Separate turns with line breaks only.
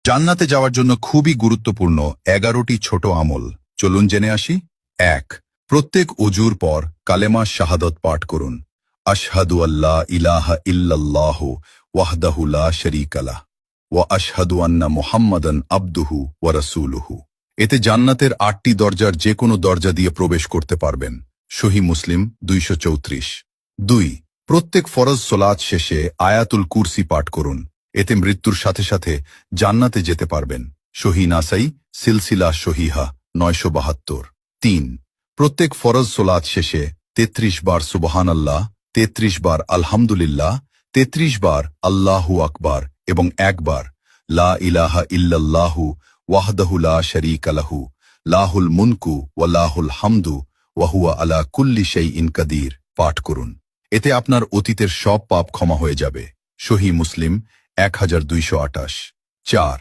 জান্নাতে যাওয়ার জন্য খুবই গুরুত্বপূর্ণ 11টি ছোট আমল, চলুন জেনে আসি। 1. প্রত্যেক অজুর পর কালেমা শাহাদত পাঠ করুন। আশহাদু আল্লাহ ইলাহা ইল্লাল্লাহু ওয়াহদাহু লা শারীকা লাহ ওয়া আশহাদু আন্না মুহাম্মাদান আবদুহু ওয়া রাসূলুহু। এতে জান্নাতের 8টি দরজার যে কোনো দরজা দিয়ে প্রবেশ করতে পারবেন। সহিহ মুসলিম 234। 2. প্রত্যেক ফরজ সোলাত শেষে আয়াতুল কুরসি পাঠ করুন। এতে মৃত্যুর সাথে সাথে জান্নাতে যেতে পারবেন। সহিহ নাসাই সিলসিলা সহিহা 972। 3. প্রত্যেক ফরজ সোলাত শেষে 33 বার সুবহানাল্লাহ, 33 বার আলহামদুলিল্লাহ, 33 বার আল্লাহু আকবার এবং একবার লা ইলাহা ইল্লাল্লাহু ওয়াহদাহু লা শারীকা লাহু লাহুল মুনকু ওয়া লাহুল হামদু ওয়া হুয়া আলা কুল্লি শাইইন কাদির পাঠ করুন। এতে আপনার অতীতের সব পাপ ক্ষমা হয়ে যাবে। সহিহ মুসলিম 1228। 4.